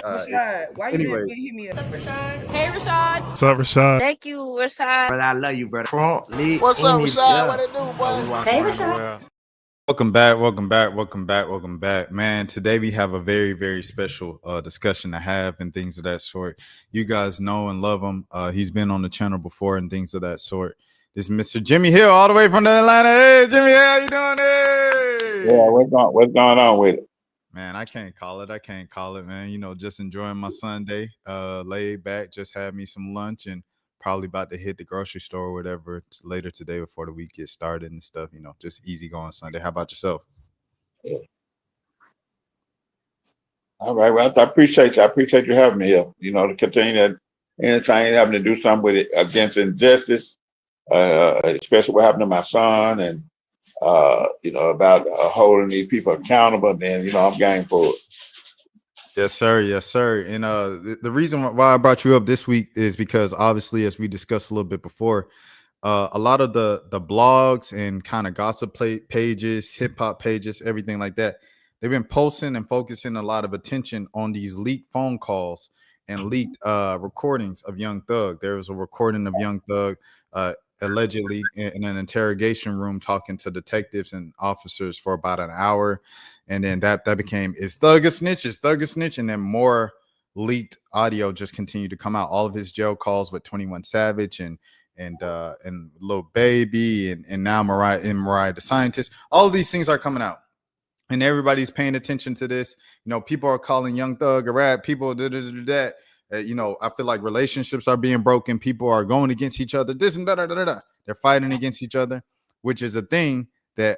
Rashad, why you didn't hit me up? Hey, Rashad. What's up, Rashad? Thank you, Rashad. Brother, I love you, brother. Trump lit. What's up, Rashad? Yeah. What it do, boy? Hey, Rashad. Welcome back, man. Today we have a very, very special discussion to have and things of that sort. You guys know and love him. He's been on the channel before and things of that sort. This is Mr. Jimmy Hill, all the way from Atlanta. Hey, Jimmy, how you doing? Hey. Yeah, what's going on with it? Man, I can't call it, man. You know, just enjoying my Sunday, laid back, just had me some lunch and probably about to hit the grocery store or whatever later today before the week gets started and stuff. You know, just easy going Sunday. How about yourself? Yeah. All right. Well, I appreciate you. I appreciate you having me here. You know, to continue that anytime having to do something with it against injustice, especially what happened to my son and, you know, about holding these people accountable. Then, you know, I'm game for it. Yes, sir. Yes, sir. And the reason why I brought you up this week is because obviously, as we discussed a little bit before, a lot of the blogs and kind of gossip pages, hip hop pages, everything like that, they've been posting and focusing a lot of attention on these leaked phone calls and leaked recordings of Young Thug. There was a recording of Young Thug allegedly in an interrogation room talking to detectives and officers for about an hour. And then that became, is Thug a snitch? Is Thug a snitch? And then more leaked audio just continued to come out. All of his jail calls with 21 Savage and Lil Baby and now Mariah the Scientist. All of these things are coming out. And everybody's paying attention to this. You know, people are calling Young Thug a rat. People that. You know, I feel like relationships are being broken. People are going against each other. This and that. They're fighting against each other, which is a thing that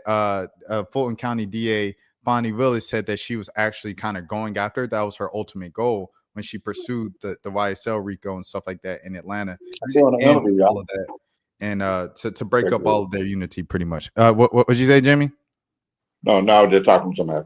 Fulton County DA Fonnie Willis said that she was actually kind of going after. That was her ultimate goal when she pursued the YSL RICO and stuff like that in Atlanta. All of that and to break up all of their unity, pretty much. What would you say, Jimmy? No, they're talking to somebody.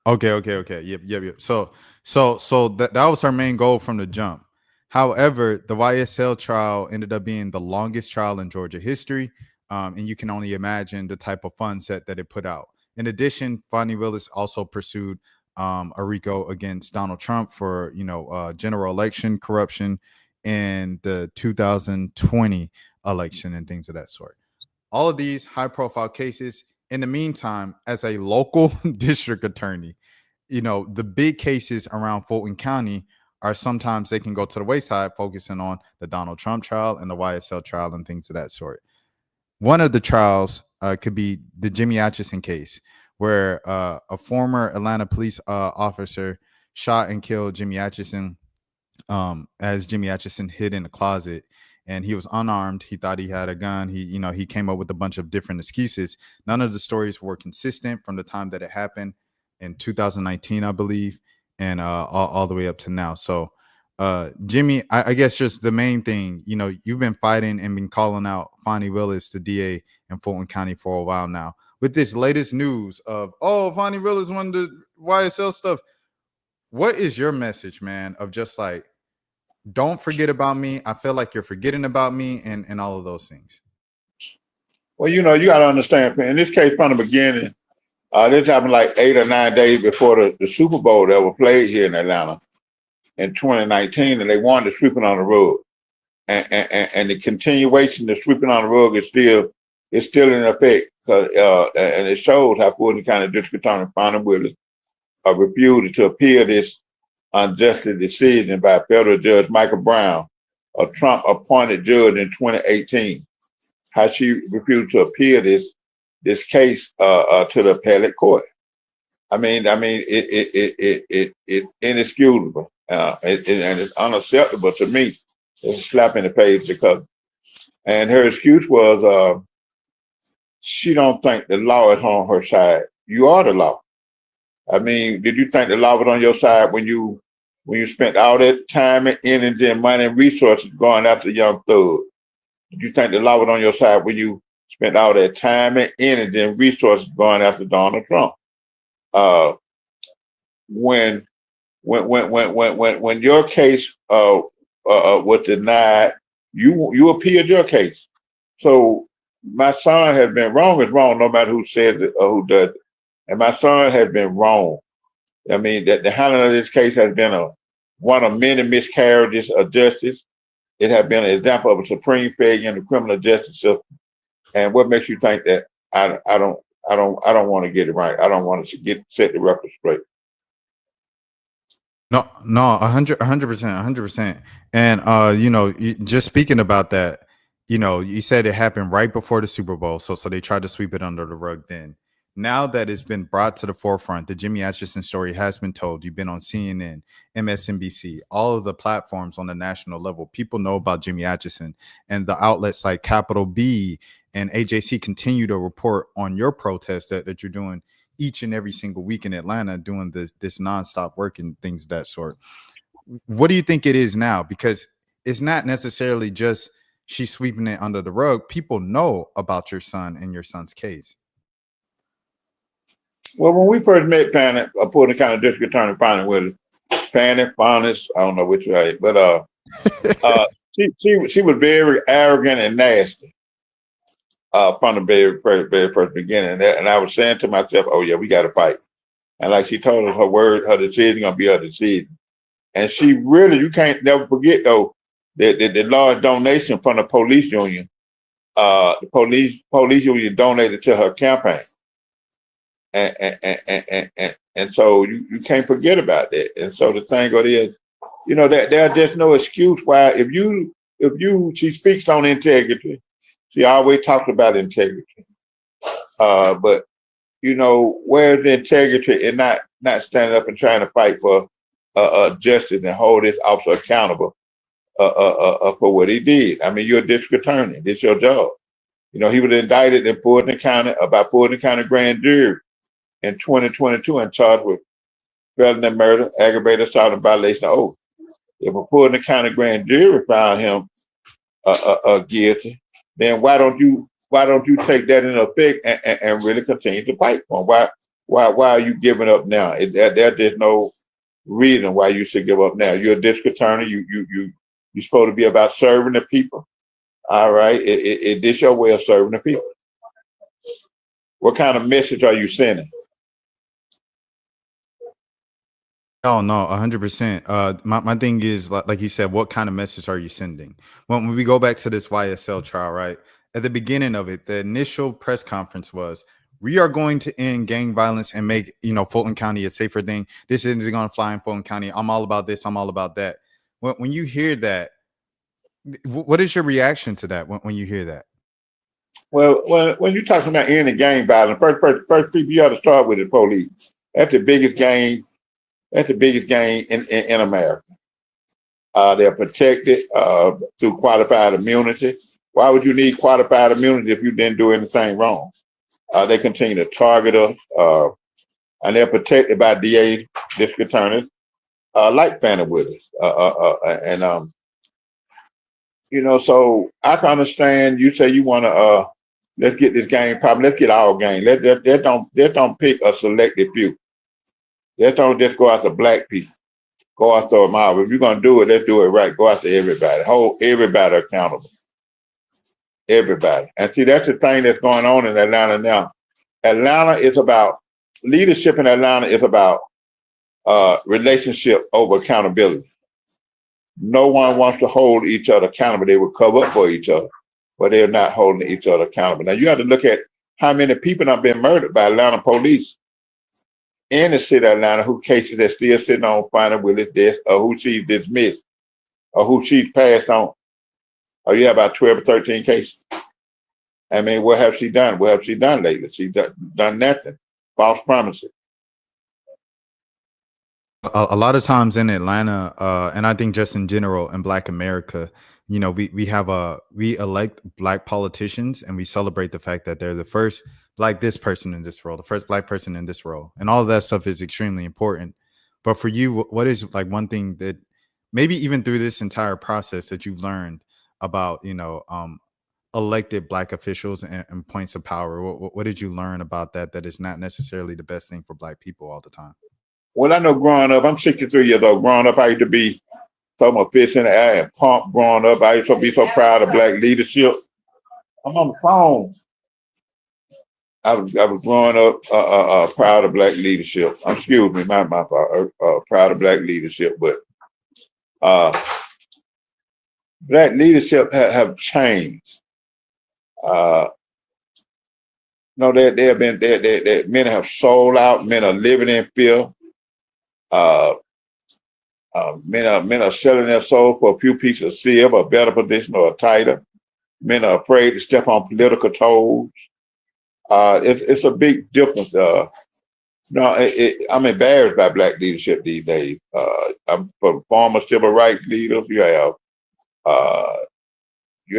Okay. Yep. So that was her main goal from the jump. However, the YSL trial ended up being the longest trial in Georgia history. And you can only imagine the type of funds that it put out. In addition, Fonnie Willis also pursued a RICO against Donald Trump for, general election corruption in the 2020 election and things of that sort. All of these high profile cases. In the meantime, as a local district attorney, you know, the big cases around Fulton County are sometimes they can go to the wayside, focusing on the Donald Trump trial and the YSL trial and things of that sort. One of the trials could be the Jimmy Atchison case, where a former Atlanta police officer shot and killed Jimmy Atchison as Jimmy Atchison hid in a closet. And he was unarmed. He thought he had a gun. He came up with a bunch of different excuses. None of the stories were consistent from the time that it happened in 2019, I believe, and all the way up to now. So, Jimmy, I guess just the main thing, you know, you've been fighting and been calling out Fonnie Willis, the DA in Fulton County, for a while now. With this latest news of, Fonnie Willis won the YSL stuff. What is your message, man, of just like, don't forget about me. I feel like you're forgetting about me and all of those things. Well, you know, you got to understand, in this case, from the beginning, this happened like 8 or 9 days before the Super Bowl that was played here in Atlanta in 2019, and they wanted to sweep it on the rug. And the continuation of sweeping on the rug is still in effect, and it shows how Fulton County District Attorney Fonnie Willis refused to appeal this unjustly decision by federal judge Michael Brown, a Trump-appointed judge in 2018. How she refused to appeal this case to the appellate court. I mean, it's inexcusable and it's unacceptable to me. It's a slap in the face and her excuse was she don't think the law is on her side. You are the law. I mean, did you think the law was on your side when you spent all that time and energy and money and resources going after Young Thug? Did you think the law was on your side when you spent all that time and energy and resources going after Donald Trump? When your case was denied, you appealed your case. So my son has been wrong is wrong, no matter who says it or who does it. And my son has been wrong. I mean, that the handling of this case has been one of many miscarriages of justice. It has been an example of a supreme failure in the criminal justice system. And what makes you think that I don't want to get it right? I don't want to set the record straight. No, 100%, 100%. And just speaking about that, you said it happened right before the Super Bowl, so they tried to sweep it under the rug then. Now that it's been brought to the forefront, the Jimmy Atchison story has been told. You've been on CNN, MSNBC, all of the platforms on the national level. People know about Jimmy Atchison, and the outlets like Capital B and AJC continue to report on your protest that you're doing each and every single week in Atlanta, doing this nonstop work and things of that sort. What do you think it is now? Because it's not necessarily just she's sweeping it under the rug. People know about your son and your son's case. Well, when we first met Fannie, I pulled the kind of district attorney Fannie with Fannie, Fonnis, I don't know which way, but she was very arrogant and nasty from the very first beginning. And I was saying to myself, oh yeah, we got to fight. And like she told us, her decision gonna be her decision. And she really, you can't never forget though, the large donation from the police union. The police union donated to her campaign. And so you can't forget about that. And so the thing of it is, that there's just no excuse why she speaks on integrity. She always talks about integrity. But where's the integrity and not standing up and trying to fight for justice and hold this officer accountable for what he did? I mean, you're a district attorney. It's your job. He was indicted in Fulton County grand jury in 2022 and charged with felony murder, aggravated assault, and violation of oath. If a Fulton County grand jury found him guilty, then why don't you take that into effect and really continue to fight for him? Why are you giving up now? There's no reason why you should give up now. You're a district attorney. You're supposed to be about serving the people. All right, this your way of serving the people. What kind of message are you sending? Oh no, 100%. My thing is like you said, what kind of message are you sending? When we go back to this YSL trial, right? At the beginning of it, the initial press conference was, we are going to end gang violence and make Fulton County a safer thing. This isn't going to fly in Fulton County. I'm all about this. I'm all about that. When you hear that, what is your reaction to that when you hear that? Well, when you're talking about ending gang violence, first people you have to start with the police. That's the biggest gang. That's the biggest gang in America. They're protected through qualified immunity. Why would you need qualified immunity if you didn't do anything wrong? They continue to target us, and they're protected by DA, district attorneys, like Fannie Willis. So I can understand you say you want to, let's get this gang problem. Let's get all gang. Let's don't pick a selected few. Let's don't just go after black people. Go after them all. If you're going to do it, let's do it right. Go after everybody. Hold everybody accountable. Everybody. And see, that's the thing that's going on in Atlanta now. Atlanta is about, leadership in Atlanta is about relationship over accountability. No one wants to hold each other accountable. They will cover up for each other, but they're not holding each other accountable. Now, you have to look at how many people have been murdered by Atlanta police in the city of Atlanta, who cases that still sitting on Fannie Willis' desk, or who she's dismissed, or who she's passed on. Or you have about 12 or 13 cases. I mean, what have she done? What have she done lately? She's done nothing. False promises. A lot of times in Atlanta, and I think just in general in Black America, we elect Black politicians and we celebrate the fact that they're the first Black this person in this role, the first Black person in this role, and all of that stuff is extremely important. But for you, what is like one thing that maybe even through this entire process that you've learned about elected Black officials and points of power? What did you learn about that is not necessarily the best thing for Black people all the time? Well, I know growing up, I'm 63 years old. Growing up, I used to be throwing my fist in the air and pump. Growing up, I used to be so proud of Black leadership. I'm on the phone. I was growing up proud of Black leadership. Excuse me, my fault. Proud of Black leadership, but Black leadership have changed. No, they have been many have sold out, many are living in fear. Men are selling their soul for a few pieces of silver, a better position, or a title. Men are afraid to step on political toes. It's a big difference. I'm embarrassed by black leadership these days. I'm from former civil rights leaders. You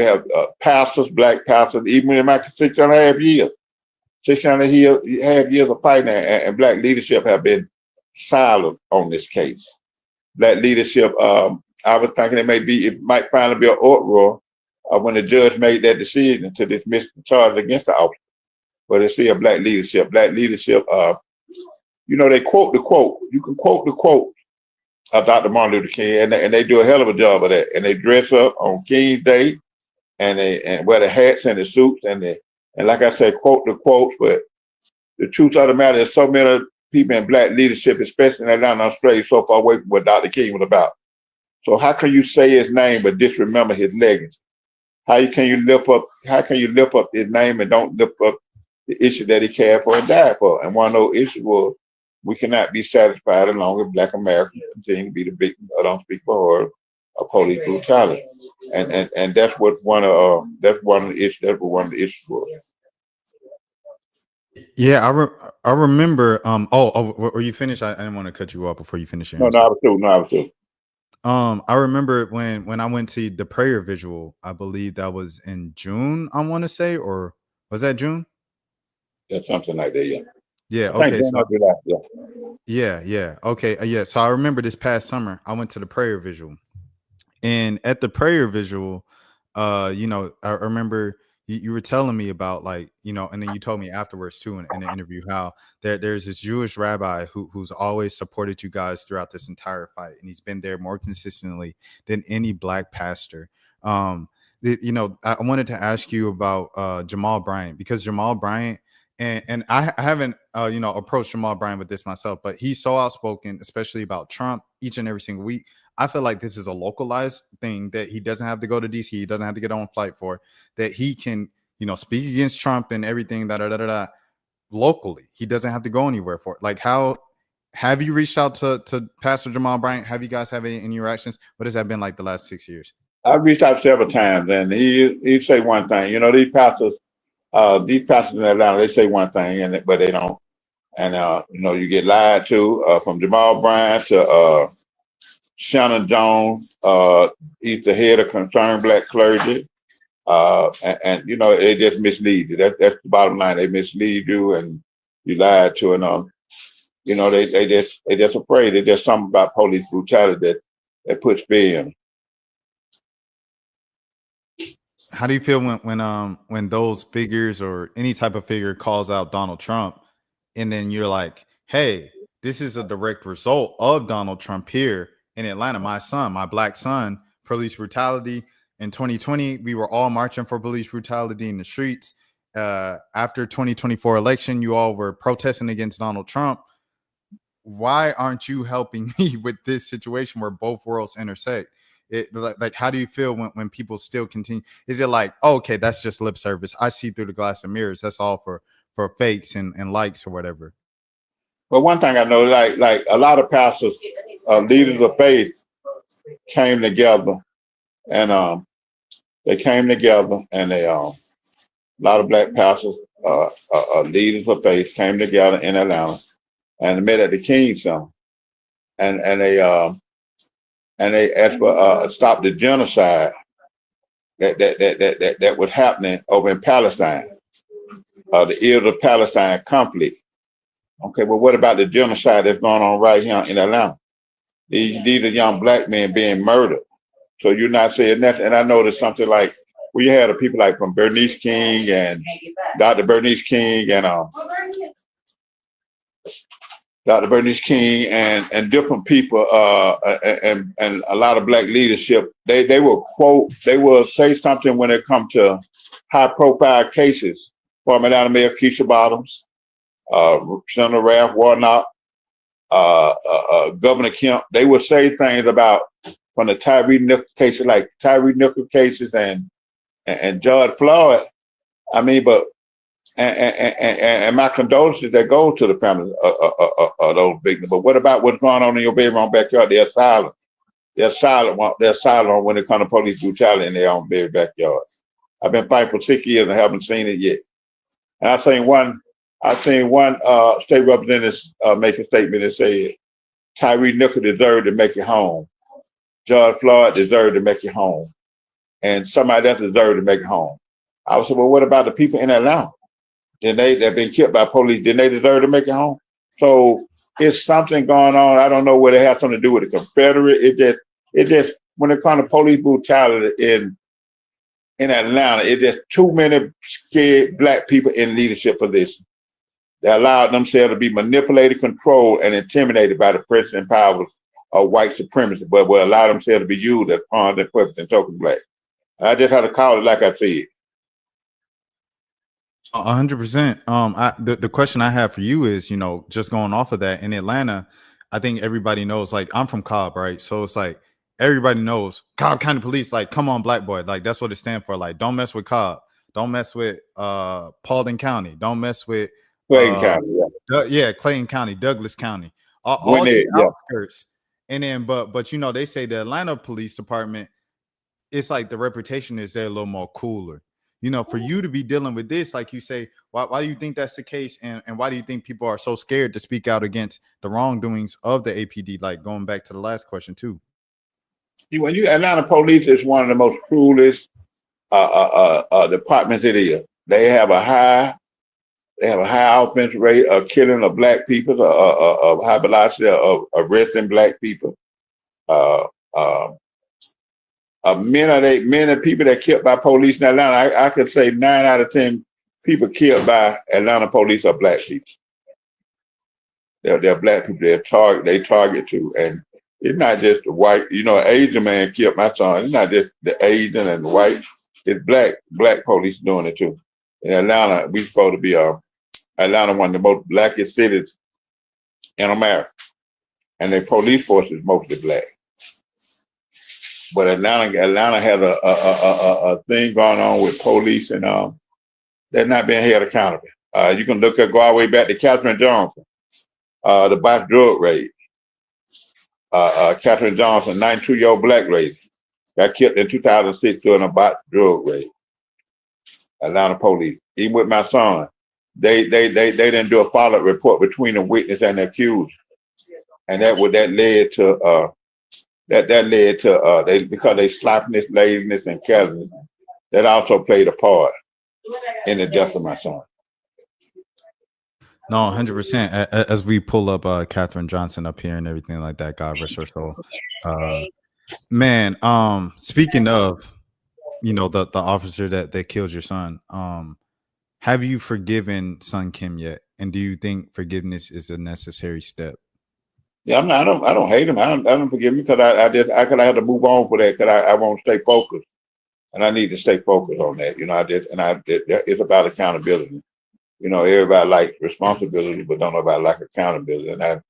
have pastors, black pastors, even in my 6.5 years. 6.5 years of fighting, and black leadership have been silent on this case. Black leadership, I was thinking it might finally be an uproar when the judge made that decision to dismiss the charge against the officer. But it's still black leadership. Black leadership, they quote the quote. You can quote the quote of Dr. Martin Luther King, and they do a hell of a job of that. And they dress up on King's Day, and they wear the hats and the suits, and like I said, quote the quotes. But the truth of the matter is, so many people in black leadership, especially in Atlanta, Australia, so far away from what Dr. King was about. So how can you say his name but disremember his legacy? How can you lift up his name and don't lift up the issue that he cared for and died for? And one of those issues was we cannot be satisfied as long as black Americans continue to be the victims of unspeakable horror of police brutality. And that's what one of the issues was. Yeah, I remember. Were you finished? I didn't want to cut you off before you finish. No, I was too. I remember when I went to the prayer visual. I believe that was in June. I want to say, or was that June? Yeah, something like that. Yeah. Yeah. Okay. Yeah. Okay. Yeah. So I remember this past summer, I went to the prayer visual, and at the prayer visual, I remember you were telling me about, like, and then you told me afterwards too in the interview how there's this Jewish rabbi who's always supported you guys throughout this entire fight, and he's been there more consistently than any black pastor. I wanted to ask you about Jamal Bryant, because Jamal Bryant, and I haven't approached Jamal Bryant with this myself, but he's so outspoken, especially about Trump, each and every single week. I feel like this is a localized thing that he doesn't have to go to DC. He doesn't have to get on a flight for, that he can, speak against Trump and everything locally. He doesn't have to go anywhere for it. Like, how have you reached out to Pastor Jamal Bryant? Have you guys had any interactions? What has that been like the last 6 years? I've reached out several times, and he say one thing. These pastors in Atlanta, they say one thing, but they don't. And you get lied to, from Jamal Bryant to Shannon Jones. He's the head of Concerned Black Clergy. And they just mislead you. That's the bottom line. They mislead you, and you lied to, and they just afraid. There's just something about police brutality that puts fear in them. How do you feel when those figures or any type of figure calls out Donald Trump, and then you're like, hey, this is a direct result of Donald Trump here in Atlanta? My black son, police brutality. In 2020, we were all marching for police brutality in the streets. After 2024 election, you all were protesting against Donald Trump. Why aren't you helping me with this situation where both worlds intersect? How do you feel when people still continue? Is it like, oh, okay, that's just lip service, I see through the glass of mirrors, that's all for fakes and likes or whatever? Well, one thing I know, like a lot of pastors, leaders of faith, came together, and a lot of black pastors, leaders of faith, came together in Atlanta and met at the King's Center, and they asked for stop the genocide that was happening over in Palestine, the Israel-Palestine conflict. Okay, well, what about the genocide that's going on right here in Atlanta? These are young black men being murdered. So you're not saying nothing. And I know there's something like, we had people like from Bernice King and Dr. Bernice King and Dr. Bernice King and different people and a lot of black leadership. They will say something when it comes to high profile cases. Former Atlanta Mayor Keisha Bottoms, Senator Ralph Warnock, Governor Kemp. They would say things about from the Tyree Nichols cases, like Tyree Nichols cases and George Floyd. I mean, but and my condolences that go to the families of those victims. But what about what's going on in your bedroom backyard? They're silent. They're silent. They're silent when it comes to police brutality in their own baby backyard. I've been fighting for 6 years and haven't seen it yet. And I've seen one state representative make a statement that said Tyree Nichols deserved to make it home. George Floyd deserved to make it home. And somebody else deserved to make it home. I was saying, well, what about the people in Atlanta? They've been killed by police. Didn't they deserve to make it home? So it's something going on. I don't know what it has something to do with the Confederate. It just when it comes to police brutality in Atlanta, it's just too many scared black people in leadership positions. They allowed themselves to be manipulated, controlled, and intimidated by the presence and powers of white supremacy, but will allow themselves to be used as pawns and puppets and token black. I just had to call it like I said. 100%. The question I have for you is, just going off of that in Atlanta, I think everybody knows, like, I'm from Cobb, right? So it's like everybody knows Cobb County Police, like, come on, black boy, like that's what it stands for. Like, don't mess with Cobb, don't mess with Paulding County, don't mess with Clayton County, Clayton County, Douglas County, all these outskirts. And then, but they say the Atlanta Police Department, it's like the reputation is there a little more cooler. For you to be dealing with this, like you say, why do you think that's the case? And why do you think people are so scared to speak out against the wrongdoings of the APD? Like going back to the last question too. Atlanta police is one of the most cruelest departments it is. They have a high offense rate of killing of black people, of high velocity of arresting black people. Many people that killed by police in Atlanta, I could say 9 out of 10 people killed by Atlanta police are black people. They're black people. They target too, and it's not just the white. An Asian man killed my son. It's not just the Asian and the white. It's black police doing it too. In Atlanta, we supposed to be Atlanta, one of the most blackest cities in America, and the police force is mostly black. But Atlanta has a thing going on with police, and they're not being held accountable. You can go all the way back to Katherine Johnson, the botched drug raid. Katherine Johnson, 92-year-old black lady, got killed in 2006 during a botched drug raid. Atlanta police, even with my son, they didn't do a follow-up report between the witness and the accused, and that led to. That led to because they sloppiness, laziness, and carelessness. That also played a part in the death of my son. No, 100%. As we pull up Katherine Johnson up here and everything like that, God rest her soul. Man, speaking of, the officer that killed your son, have you forgiven Son Kim yet? And do you think forgiveness is a necessary step? Yeah, I don't hate him. I don't forgive him because I had to move on for that because I won't stay focused, and I need to stay focused on that. It's about accountability. Everybody likes responsibility, but don't nobody like accountability, and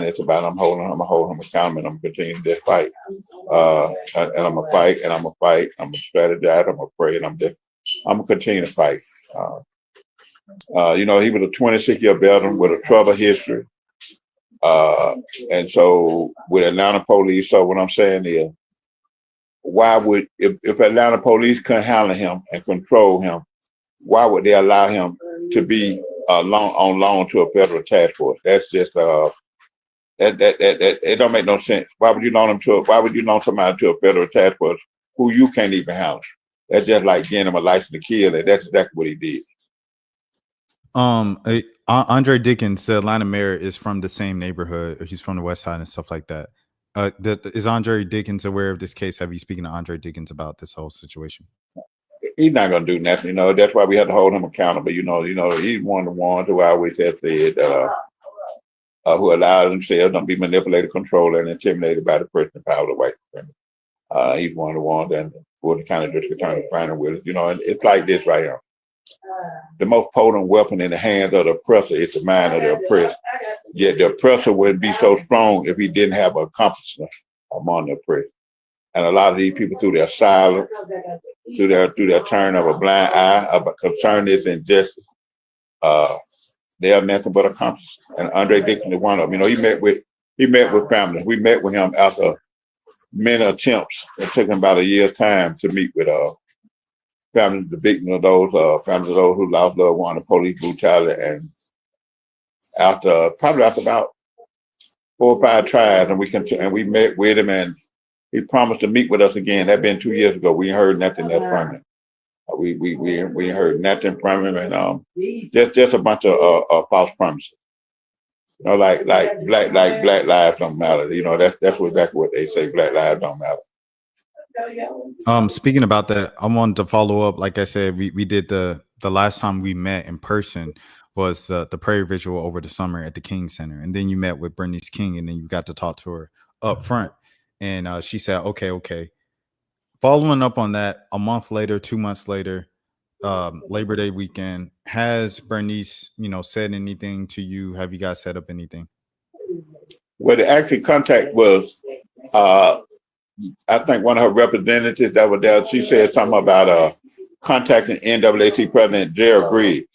it's about I'm gonna hold him accountable, and I'm gonna continue this fight, and I'm gonna fight, and I'm gonna fight, I'm gonna strategize, I'm gonna pray, and I'm gonna continue to fight. He was a 26-year veteran with a troubled history. And so with Atlanta police, so what I'm saying is, why would, if Atlanta police couldn't handle him and control him, why would they allow him to be on loan to a federal task force? That's just that it don't make no sense. Why would you loan somebody to a federal task force who you can't even handle? That's just like getting him a license to kill, and that's exactly what he did. Andre Dickens, the Atlanta mayor, is from the same neighborhood. He's from the West Side and stuff like that. Is Andre Dickens aware of this case? Have you spoken to Andre Dickens about this whole situation? He's not going to do nothing. That's why we have to hold him accountable. He's one of the ones who I always have said who allows themselves to be manipulated, controlled, and intimidated by the person in power of the white supremacy. He's one of the ones that for the county district attorney finding with us. And it's like this right here. The most potent weapon in the hands of the oppressor is the mind of the oppressed. Yet the oppressor wouldn't be so strong if he didn't have a accomplice among the oppressed. And a lot of these people through their silence, through their turn of a blind eye, about concern is injustice. They have nothing but accomplices. And Andre Dixon is one of them. You know, he met with families. We met with him after many attempts. It took him about a year's time to meet with families, the victims of those families of those who lost loved ones to police brutality. And probably after about 4 or 5 tries, and we met with him, and he promised to meet with us again. That been 2 years ago. We ain't heard nothing else from him. We heard nothing from him, and just a bunch of false promises. You know, like black lives don't matter. You know, that's exactly what they say. Black lives don't matter. Speaking about that, I wanted to follow up. Like I said, we did the last time we met in person was the prayer visual over the summer at the King Center, and then you met with Bernice King, and then you got to talk to her up front, and she said, okay. Following up on that, a month later, 2 months later, Labor Day weekend, has Bernice, said anything to you? Have you guys set up anything? Well, the actual contact was, I think one of her representatives that was there, she said something about contacting NAACP President Gerald Griggs.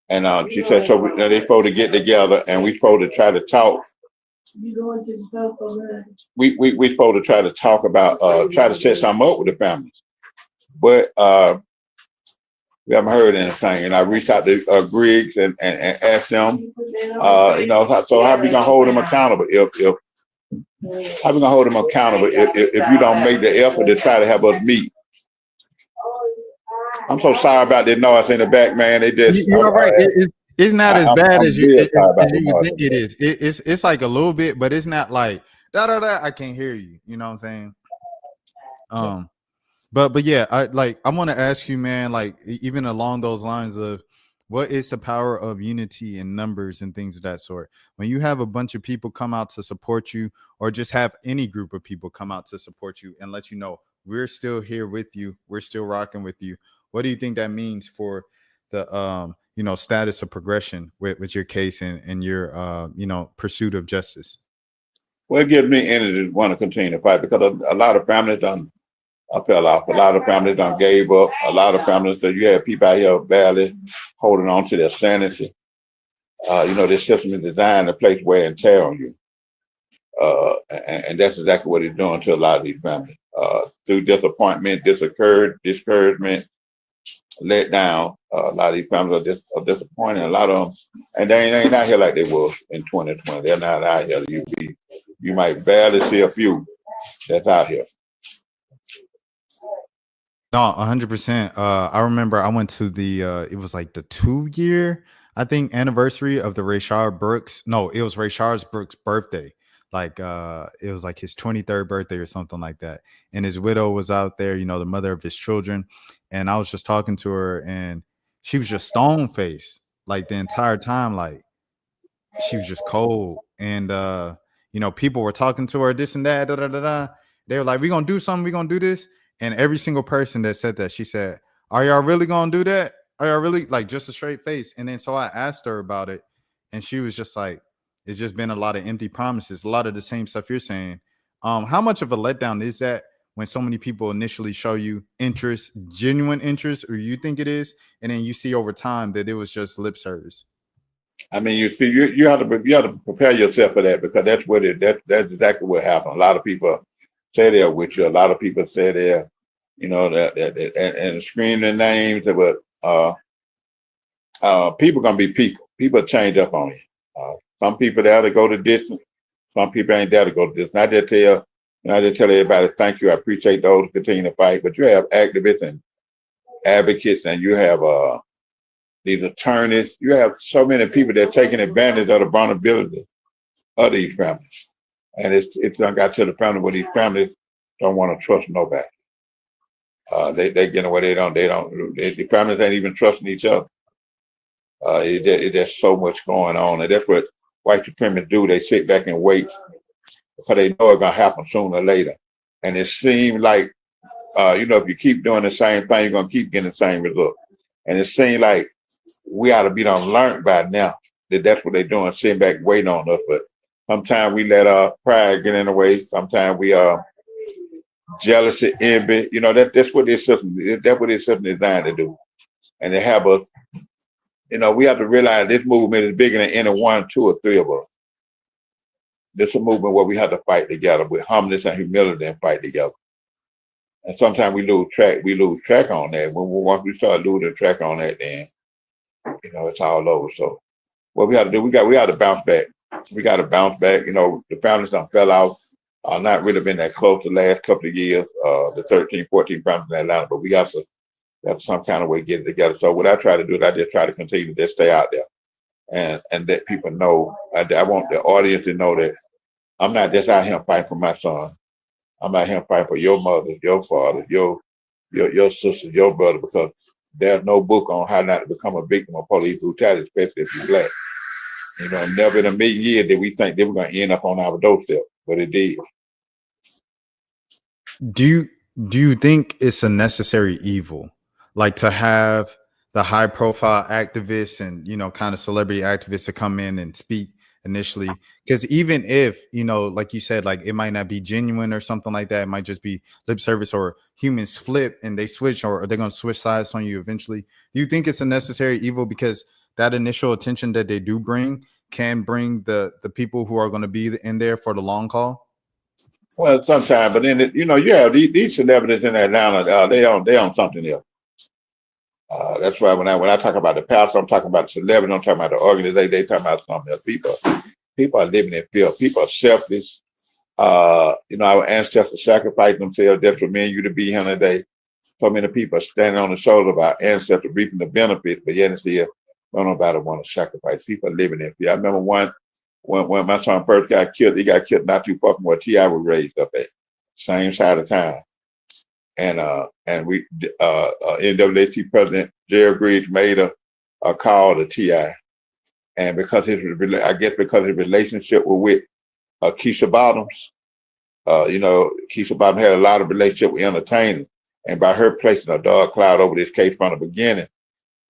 And she said, so they're supposed to get together and we supposed to try to talk. We supposed to try to talk about, try to set something up with the families. But we haven't heard anything. And I reached out to Griggs and asked them, so how we gonna hold them accountable if how we gonna hold them accountable if you don't make the effort to try to have us meet? I'm so sorry about the noise in the back, man. You're right. It's not as bad as you think it is. It's like a little bit, but it's not like da. I can't hear you. You know what I'm saying? But yeah, I want to ask you, man, like even along those lines of what is the power of unity in numbers and things of that sort? When you have a bunch of people come out to support you, or just have any group of people come out to support you and let you know we're still here with you, we're still rocking with you. What do you think that means for the status of progression with your case and your pursuit of justice? Well, it gives me energy to want to continue to fight, because a lot of families fell off. A lot of families gave up. A lot of families, so you have people out here barely holding on to their sanity. This system is designed to place wear and tear on you. And that's exactly what it's doing to a lot of these families. Through disappointment, discouragement, let down. A lot of these families are disappointed. A lot of them, and they ain't out here like they was in 2020. They're not out here. You might barely see a few that's out here. No, 100%. I remember I went to the it was like the 2-year, I think, anniversary of the Rayshard Brooks. No, it was Rayshard Brooks' birthday. Like it was like his 23rd birthday or something like that. And his widow was out there, the mother of his children. And I was just talking to her, and she was just stone faced like the entire time. Like she was just cold. And people were talking to her, this and that, They were like, we're gonna do something, we're gonna do this. And every single person that said that, she said, are y'all really gonna do that? Are y'all really, like, just a straight face? And then so I asked her about it, and she was just like, it's just been a lot of empty promises, a lot of the same stuff you're saying. How much of a letdown is that when so many people initially show you interest, genuine interest, or you think it is, and then you see over time that it was just lip service? I mean, you have to prepare yourself for that, because that's exactly what happened. A lot of people say they're with you. A lot of people say they're, and scream their names. But people gonna be people. People change up on you. Some people there to go the distance. Some people ain't there to go the distance. I just tell everybody, thank you. I appreciate those who continue to fight. But you have activists and advocates, and you have these attorneys. You have so many people that are taking advantage of the vulnerability of these families. And it's got to the family where these families don't want to trust nobody. They getting away. The families ain't even trusting each other. There's so much going on, and that's what white supremacists do. They sit back and wait, because they know it's gonna happen sooner or later. And it seems like, if you keep doing the same thing, you're gonna keep getting the same result. And it seems like we ought to be learned by now that that's what they're doing, sitting back waiting on us. But sometimes we let our pride get in the way. Sometimes we jealousy, envy. You know, that's what this system is designed to do. And they have a, you know, we have to realize this movement is bigger than any one, two, or three of us. This is a movement where we have to fight together with humbleness and humility and fight together. And sometimes we lose track on that. Once we start losing track on that, then, you know, it's all over. So what we have to do, we got to bounce back. We got to bounce back. You know, the families done fell out. Not really been that close the last couple of years, the 13, 14 families in Atlanta, but we got to have some kind of way to get it together. So what I try to do is I just try to continue to just stay out there and let people know. I want the audience to know that I'm not just out here fighting for my son. I'm out here fighting for your mother, your father, your sister, your brother, because there's no book on how not to become a victim of police brutality, especially if you're black. You know, never in a million years did we think they were going to end up on our doorstep, but it did. Do you think it's a necessary evil, like to have the high profile activists and, you know, kind of celebrity activists to come in and speak initially? Because even if, you know, like you said, like it might not be genuine or something like that, it might just be lip service, or humans flip and they switch, or they're going to switch sides on you eventually. Do you think it's a necessary evil, because that initial attention that they do bring can bring the people who are going to be in there for the long haul? Well, sometimes, but then, you know, yeah, these celebrities in Atlanta, they on something else. That's why when I talk about the pastor, I'm talking about the celebrity, I'm talking about the organization, they talking about something else. People are living in fear. People are selfish. You know, our ancestors sacrificed themselves just for me and you to be here today. So many people are standing on the shoulders of our ancestors reaping the benefits, but yet and still, don't nobody want to sacrifice. People are living in fear. I remember when my son first got killed, he got killed not too far from where T.I. was raised up at, same side of town. And we NAACP President Gerald Griggs made a call to T.I. And because his relationship was with Keisha Bottoms, you know, Keisha Bottoms had a lot of relationship with entertainers. And by her placing a dark cloud over this case from the beginning,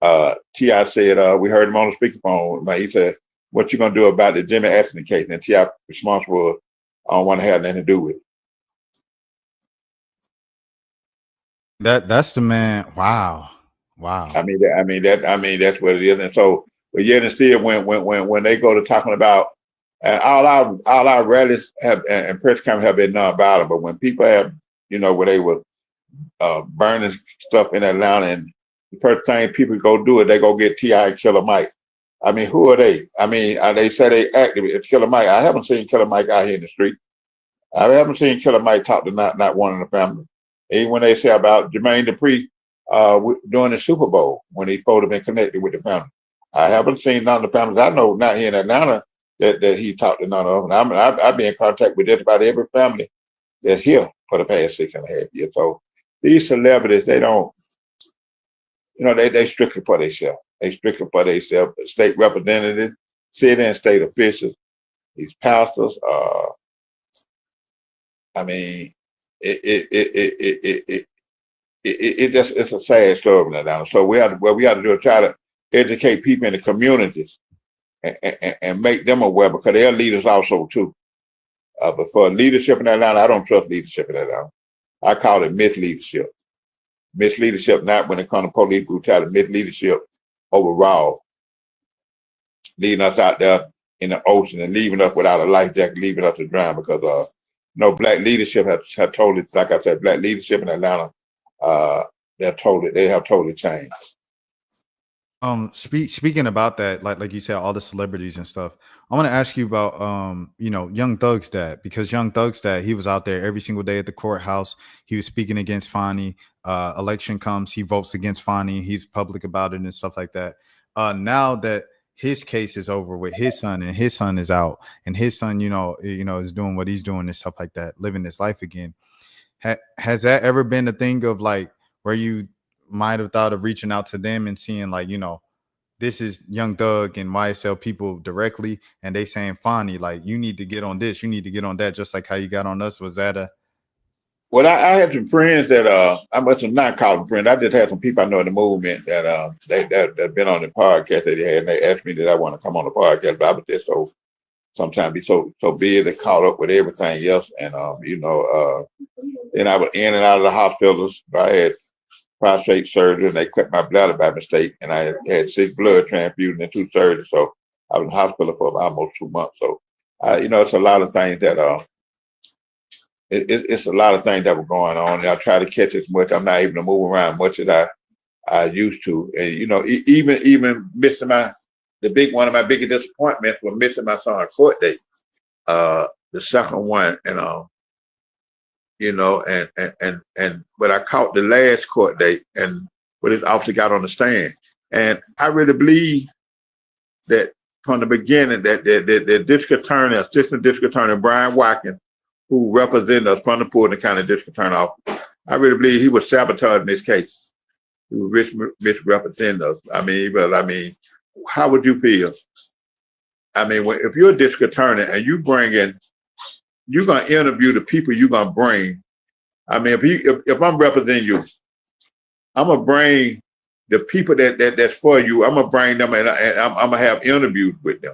T.I. said, we heard him on the speakerphone. He said, "What you gonna do about the Jimmy accident case?" And T.I. response was, "I don't want to have nothing to do with it." That's the man. Wow. I mean that's what it is. And so, but yet and still, when they go to talking about, and all our rallies have and press conferences have been nonviolent, but when people have, you know, where they were burning stuff in Atlanta, and the first thing people go do it, they go get T.I. and Killer Mike. I mean, who are they? I mean, they say they active. Killer Mike. I haven't seen Killer Mike out here in the street. I haven't seen Killer Mike talk to not one in the family. Even when they say about Jermaine Dupri during the Super Bowl, when he's supposed to have been connected with the family, I haven't seen none of the families I know not here in Atlanta that he talked to none of them. I've been in contact with just about every family that's here for the past 6.5 years. So these celebrities, they don't, you know, they strictly for themselves. They strictly for themselves. State representatives, city and state officials, these pastors. I mean, it's a sad story now. So what we have to do is try to educate people in the communities and make them aware, because they're leaders also too. But for leadership in Atlanta, I don't trust leadership in Atlanta. I call it misleadership. Misleadership, not when it comes to police brutality, misleadership overall. Leaving us out there in the ocean and leaving us without a life jacket, leaving us to drown, because black leadership have totally, like I said, black leadership in Atlanta, they have totally changed. Speaking about that, like you said, all the celebrities and stuff, I want to ask you about you know, Young Thug's dad, because Young Thug's dad, he was out there every single day at the courthouse. He was speaking against Fonnie. Election comes, he votes against Fonnie. He's public about it and stuff like that. Now that his case is over with his son, and his son is out, and his son, you know, is doing what he's doing and stuff like that, living his life again. Has that ever been a thing of like where you might have thought of reaching out to them and seeing, like, you know, this is Young Thug and YSL people directly, and they saying, Fonnie, like, you need to get on this, you need to get on that, just like how you got on us? Was that a... Well, I had some friends that I must have not called them friends. I just had some people I know in the movement that that been on the podcast that they had, and they asked me that I want to come on the podcast, but I was just sometimes be so busy, caught up with everything else, and Then I was in and out of the hospitals. I had prostate surgery, and they cut my bladder by mistake, and I had 6 blood transfusions and 2 surgeries. So I was in the hospital for almost 2 months. So, it's a lot of things that it's a lot of things that were going on. And I try to catch as much. I'm not able to move around much as I used to. And even missing one of my biggest disappointments was missing my son's court date. The second one, and but I caught the last court date, and but his officer got on the stand, and I really believe that from the beginning that the district attorney, assistant district attorney Brian Watkins, who represented us from the Fulton County District Attorney Office, I really believe he was sabotaging this case. He was misrepresenting us. How would you feel? If you're a district attorney and you're going to interview the people you're going to bring. If I'm representing you, I'm going to bring the people that's for you. I'm going to bring them and I'm going to have interviews with them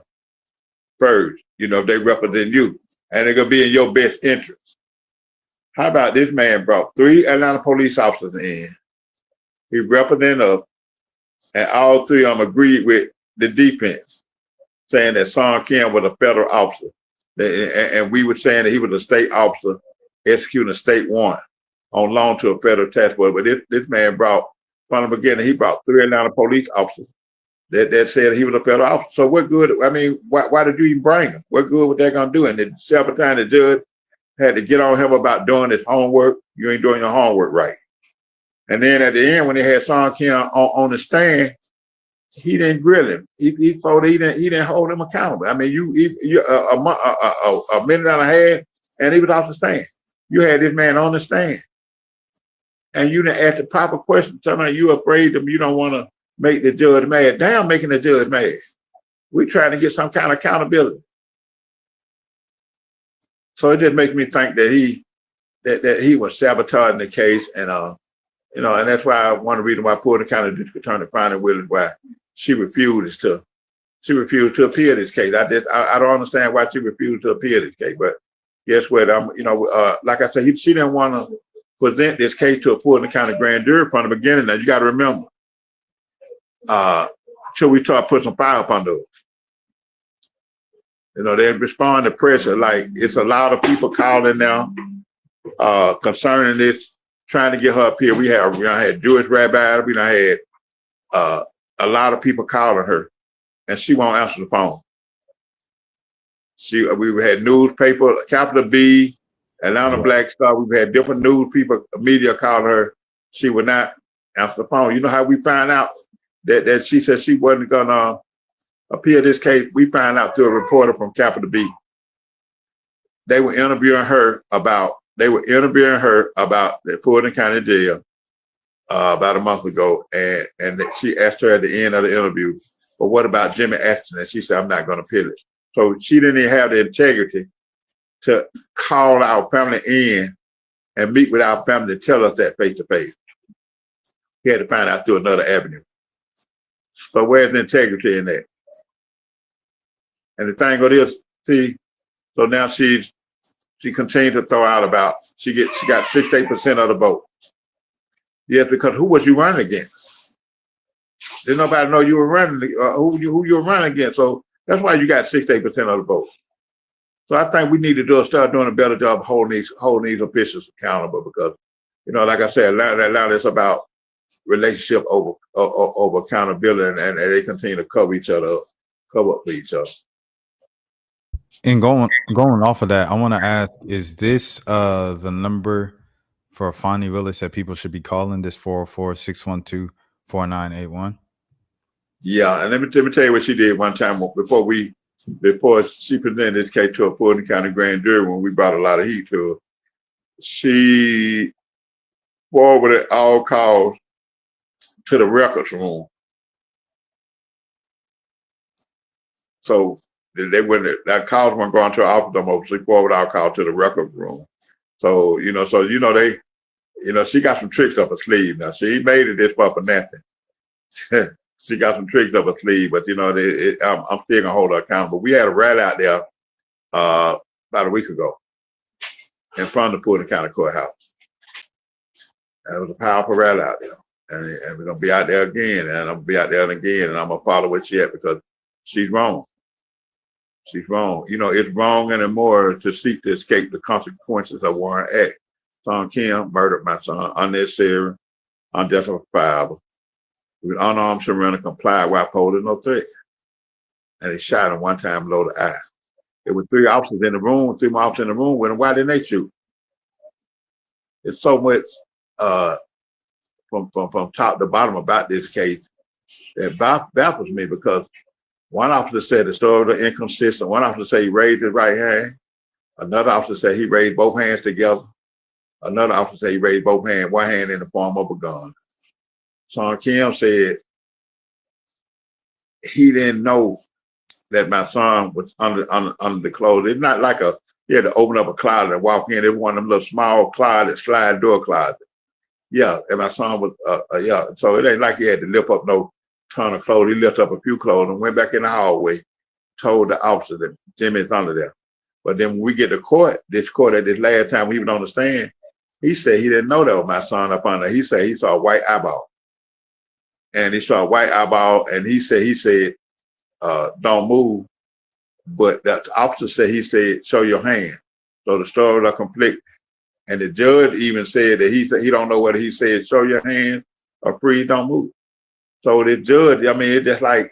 first, if they represent you. And they're going to be in your best interest. How about this man brought 3 Atlanta police officers in. He represented us, and all 3 of them agreed with the defense, saying that Son Kim was a federal officer. And we were saying that he was a state officer executing a state warrant on loan to a federal task force. But this man brought, from the beginning, he brought 3 Atlanta police officers that said he was a federal officer. So what good? Why did you even bring him? What good was that going to do? And the several times the judge had to get on him about doing his homework. You ain't doing your homework right. And then at the end, when they had Son Kim on the stand, he didn't grill him. He didn't hold him accountable. A minute and a half, and he was off the stand. You had this man on the stand, and you didn't ask the proper question. Telling you afraid of, you don't want to make the judge mad. Damn, making the judge mad. We're trying to get some kind of accountability. So it just makes me think that he was sabotaging the case, and and that's why one of the reasons why Fulton County District Attorney Fannie Willis, why she refused to appeal this case. I don't understand why she refused to appeal this case, but guess what? Like I said, she didn't want to present this case to a Fulton County grand jury from the beginning. Now you got to remember, till we try to put some fire up under us. They respond to pressure. Like, it's a lot of people calling now concerning this, trying to get her up here. We had Jewish rabbis. We had a lot of people calling her, and she won't answer the phone. We had newspaper, Capital B, Atlanta Black Star. We've had different news people, media calling her. She would not answer the phone. You know how we find out that she said she wasn't gonna appeal this case? We found out through a reporter from Capital B. They were interviewing her about the Fulton County Jail about a month ago, and she asked her at the end of the interview, "Well, what about Jimmy Ashton?" And she said, "I'm not going to appeal it." So she didn't even have the integrity to call our family in and meet with our family to tell us that face to face. We had to find out through another avenue. So where's the integrity in that? And the thing of this, see, so now she continued to throw out about she got 68% of the vote. Yes, because who was you running against? Didn't nobody know you were running who you were running against. So that's why you got 68% of the vote. So I think we need to start doing a better job of holding these officials accountable, because like I said, Atlanta is about relationship over accountability, and they continue to cover up for each other. And going off of that, I want to ask, is this the number for Fannie Willis that people should be calling, this 404-612-4981? Yeah, and let me tell you what she did one time before she presented this case to a Fulton County grand jury, when we brought a lot of heat to her. She forwarded all calls to the records room. So that calls weren't going to our office no more. She forwarded our call to the records room. So she got some tricks up her sleeve. Now she made it this far for nothing. She got some tricks up her sleeve, but I'm still gonna hold her accountable. We had a rally out there about a week ago in front of the Fulton County Courthouse. And it was a powerful rally out there. And we're going to be out there again. And I'm going to be out there again. And I'm going to follow what she at because she's wrong. She's wrong. You know, it's wrong anymore to seek to escape the consequences of Warren Act. Son Kim murdered my son unnecessary, unjustifiable. With unarmed surrender, complied while posing no threat. And he shot him one time below the eye. There were 3 officers in the room, 3 more officers in the room with him. Why didn't they shoot? It's so much from top to bottom about this case that baffles me because one officer said the story was inconsistent. One officer said he raised his right hand. Another officer said he raised both hands together. Another officer said he raised both hands, one hand in the form of a gun. Son Kim said he didn't know that my son was under the clothes. It's not like he had to open up a closet and walk in. It was one of them little small closets, slide door closet. Yeah, and my son was, yeah. So it ain't like he had to lift up no ton of clothes. He lifted up a few clothes and went back in the hallway, told the officer that Jimmy's under there. But then when we get to court, this last time we even on the stand, he said he didn't know that was my son up under. He said he saw a white eyeball. And he saw a white eyeball, and he said, don't move. But the officer said, show your hand. So the stories are complete. And the judge even said that he don't know whether he said, show your hand or freeze, don't move. So the judge, I mean, it's just like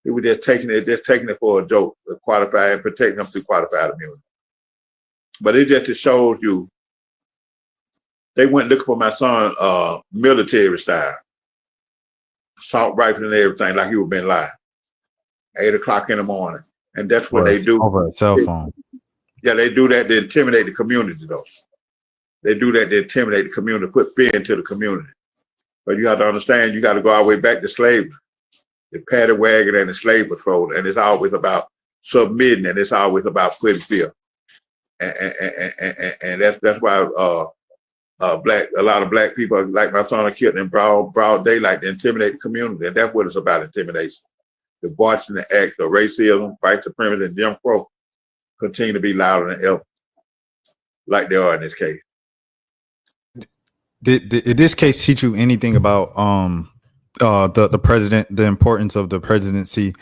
he was just taking it for a joke, qualified and protecting them through qualified immunity. But it just shows you, they went looking for my son military style. Assault rifle and everything, like he was been lying. 8 o'clock in the morning. And that's what they do. Over a cell phone. Yeah, they do that to intimidate the community, though. They do that to intimidate the community, put fear into the community. But you have to understand, you got to go all the way back to slavery. The paddy wagon and the slave patrol, and it's always about submitting, and it's always about putting fear. And that's why a lot of black people, like my son, are killed in broad daylight to intimidate the community, and that's what it's about, intimidation. The marching, the acts of racism, white supremacy, and Jim Crow continue to be louder than ever, like they are in this case. Did this case teach you anything about the president, the importance of the presidency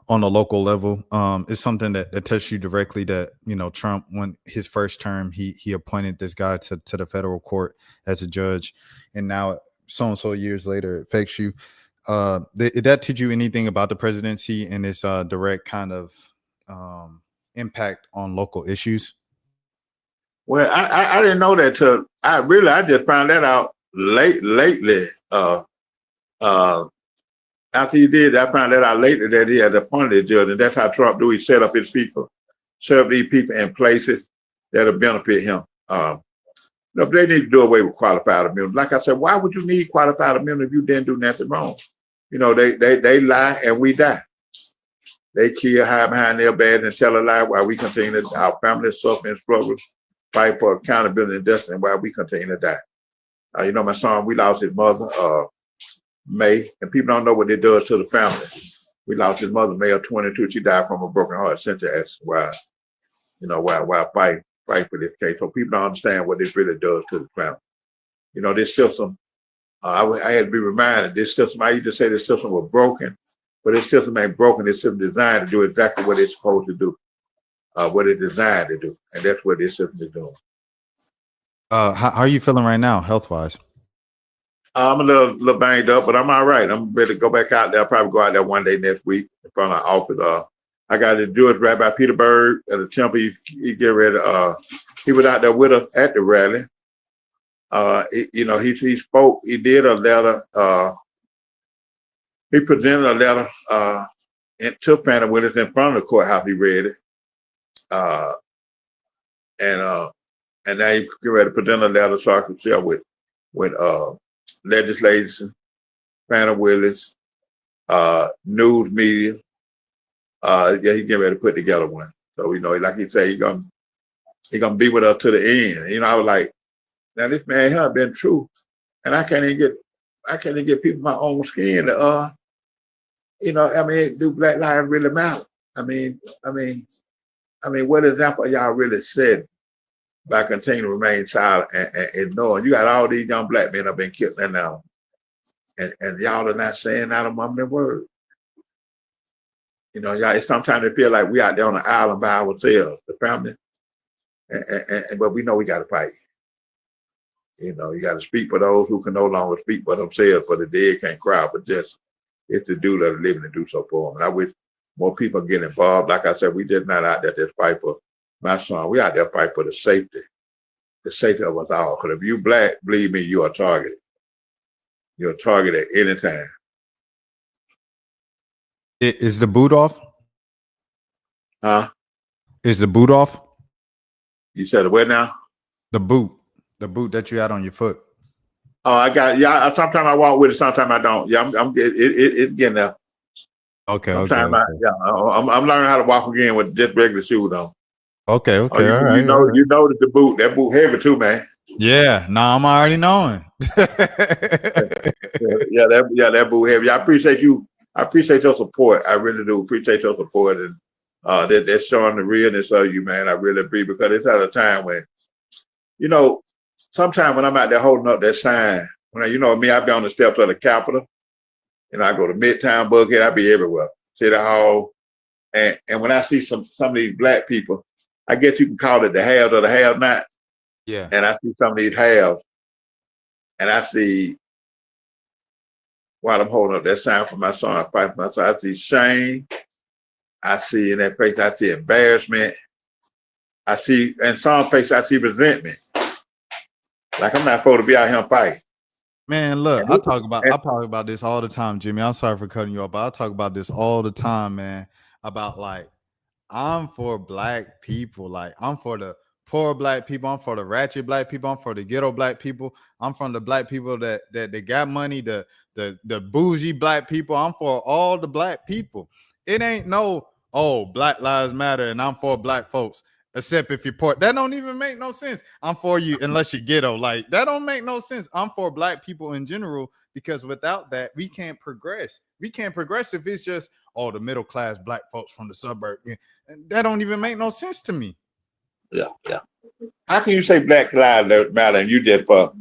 on a local level? It's something that touched you directly, that, you know, Trump, when his first term, he appointed this guy to the federal court as a judge, and now so years later it affects you. Did that teach you anything about the presidency and its direct kind of impact on local issues? Well, I didn't know that till I just found that out lately. After he did, I found that out lately that he had appointed a judge, and that's how Trump do. He set up these people in places that'll benefit him. No, they need to do away with qualified immunity. Like I said, why would you need qualified immunity if you didn't do nothing wrong? You know, they lie and we die. They kill, hide behind their bed and tell a lie while we continue to, our families suffer and struggle, fight for accountability and destiny while we continue to die. You know, my son, we lost his mother, May, and people don't know what it does to the family. We lost his mother, May of 22. She died from a broken heart. Cynthia asked why, you know, why fight for this case. So people don't understand what this really does to the family. You know, this system, I had to be reminded, this system, I used to say this system was broken, but this system ain't broken. This system is designed to do exactly what it's supposed to do, what it's designed to do. And that's what this system is doing. How are you feeling right now, health-wise? I'm a little banged up, but I'm all right. I'm ready to go back out there. I'll probably go out there one day next week in front of the office. I got the Jewish Rabbi Peter Berg at the temple. He get ready. He was out there with us at the rally. You know, he spoke. He did a letter. He presented a letter to Fannie Willis in front of the courthouse. He read it, and now he's ready to present a letter so I can share with legislation, Fannie Willis, news media. Yeah, he's getting ready to put together one. So, you know, like he said, he's gonna be with us to the end. You know, I was like, now this man here been true, and I can't even get people my own skin to you know, I mean, do Black lives really matter? I mean, what example y'all really said? by continuing to remain silent and ignoring. You got all these young black men have been killed now, and y'all are not saying not a mumbling word. You know, y'all, sometimes they feel like we out there on the island by ourselves, the family, but we know we got to fight. You know, you got to speak for those who can no longer speak for themselves, for the dead can't cry, but just it's the do that are living to do so for them. And I wish more people get involved. Like I said, we just not out there to fight for my son. We out there fight for the safety of us all. Because if you black, believe me, you are targeted. You're a target at any time. Is the boot off? Huh? Is the boot off? You said what now? The boot that you had on your foot. Oh, I got it. Yeah. Sometimes I walk with it, sometimes I don't. Yeah, it's getting there. Okay. Sometimes Okay. I'm learning how to walk again with just regular shoes on. Okay. Oh, all right. You know that that boot heavy too, man. Yeah. No, I'm already knowing. That boot heavy. I appreciate you. I appreciate your support. I really do appreciate your support, and that's showing the realness of you, man. I really appreciate, because it's at a time when, you know, sometimes when I'm out there holding up that sign, when you know me, I be on the steps of the Capitol, and I go to Midtown, Buckhead, I be everywhere, City Hall, and when I see some of these black people, I guess you can call it the haves or the have not. Yeah. And I see some of these haves, and I see, while I'm holding up that sign for my son, I fight for my son, I see shame. I see in that face, I see embarrassment. I see, in some faces, I see resentment. Like I'm not supposed to be out here fighting. Man, look, I talk about this all the time, Jimmy. I'm sorry for cutting you off, but I talk about this all the time, man. About like, I'm for black people. Like, I'm for the poor black people. I'm for the ratchet black people. I'm for the ghetto black people. I'm from the black people that they got money, the bougie black people. I'm for all the black people. It ain't no, oh, Black Lives Matter and I'm for black folks. Except if you're poor. That don't even make no sense. I'm for you unless you're ghetto. Like, that don't make no sense. I'm for black people in general, because without that, we can't progress. We can't progress if it's just, oh, the middle class black folks from the suburb. That don't even make no sense to me. Yeah. How can you say Black Lives Matter and you just for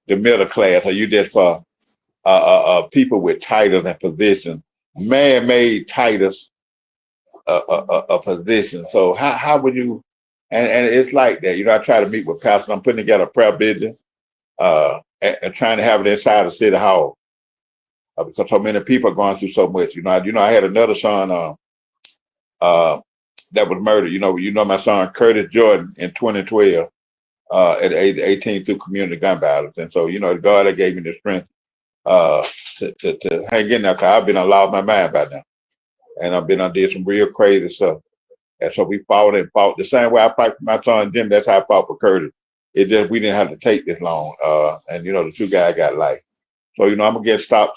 the middle class, or you just for people with titles and positions, man-made titles, a position? So how would you? And it's like that. You know, I try to meet with pastors. I'm putting together a prayer business, and trying to have it inside the City Hall, because so many people are going through so much. You know, I had another son that was murdered. You know my son Curtis Jordan in 2012 at the age of 18 through community gun violence. And so, you know, God that gave me the strength to hang in there, because I've been lost my mind by now, and I've did some real crazy stuff. And so we fought the same way I fought for my son Jim. That's how I fought for Curtis. It just, we didn't have to take this long. And you know, the two guys got life. So, you know, I'm against stop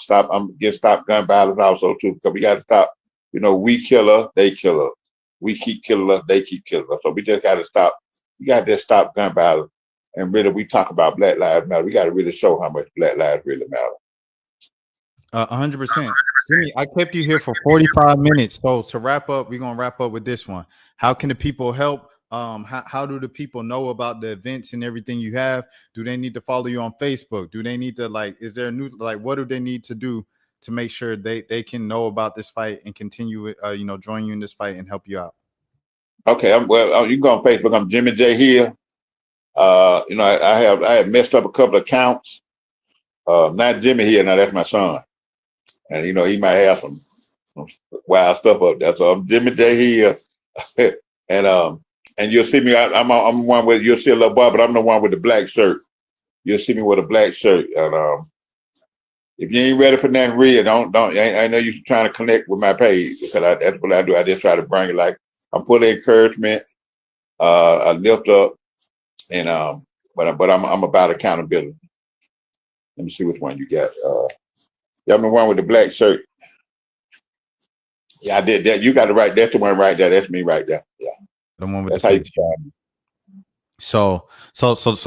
gun violence also too, because we got to stop. You know, we kill us, they kill us. We keep killing us, they keep killing us. So we just got to stop. We got to just stop gun violence. And really, we talk about Black Lives Matter. We got to really show how much Black lives really matter. 100%. Jimmy, I kept you here for 45 minutes. So to wrap up, we're going to wrap up with this one. How can the people help? How do the people know about the events and everything you have? Do they need to follow you on Facebook? Do they need to, like, is there a new, like, what do they need to do to make sure they can know about this fight and continue, join you in this fight and help you out? Okay. Well, you can go on Facebook. I'm Jimmy J. Hill. You know, I have messed up a couple of accounts. Not Jimmy Hill. Now that's my son. And, you know, he might have some wild stuff up there. So I'm Jimmy J. Hill. And you'll see me, I'm one with, you'll see a little boy, but I'm the one with the black shirt. You'll see me with a black shirt. And if you ain't ready for nothing real, I know you're trying to connect with my page, because that's what I do. I just try to bring it, like, I'm full of encouragement, I lift up, and but I'm about accountability. Let me see which one you got. I'm the one with the black shirt. Yeah, I did that. You got it right. That's the one right there. That's me right there. Yeah. The one with that's the page. So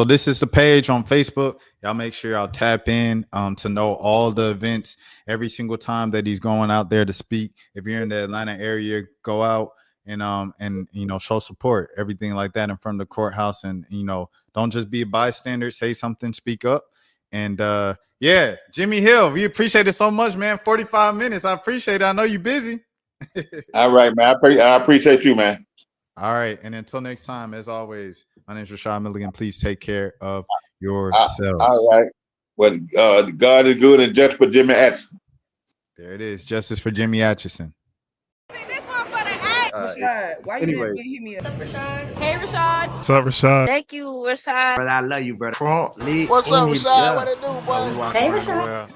this is the page on Facebook. Y'all make sure y'all tap in to know all the events every single time that he's going out there to speak. If you're in the Atlanta area, go out and show support, everything like that in front of the courthouse. And don't just be a bystander, say something, speak up. And yeah, Jimmy Hill, we appreciate it so much, man. 45 minutes, I appreciate it. I know you're busy. All right, man. I appreciate you, man. All right, and until next time, as always, my name is Rashad Milligan. Please take care of yourselves. All right. Well, God is good and just for Jimmy Atchison. There it is, justice for Jimmy Atchison. Rashad, why you didn't hit me up? What's up, Rashad? Hey, Rashad. What's up, Rashad? Thank you, Rashad. Brother, I love you, brother. What's up, Rashad? What it do, boy? Hey, Rashad.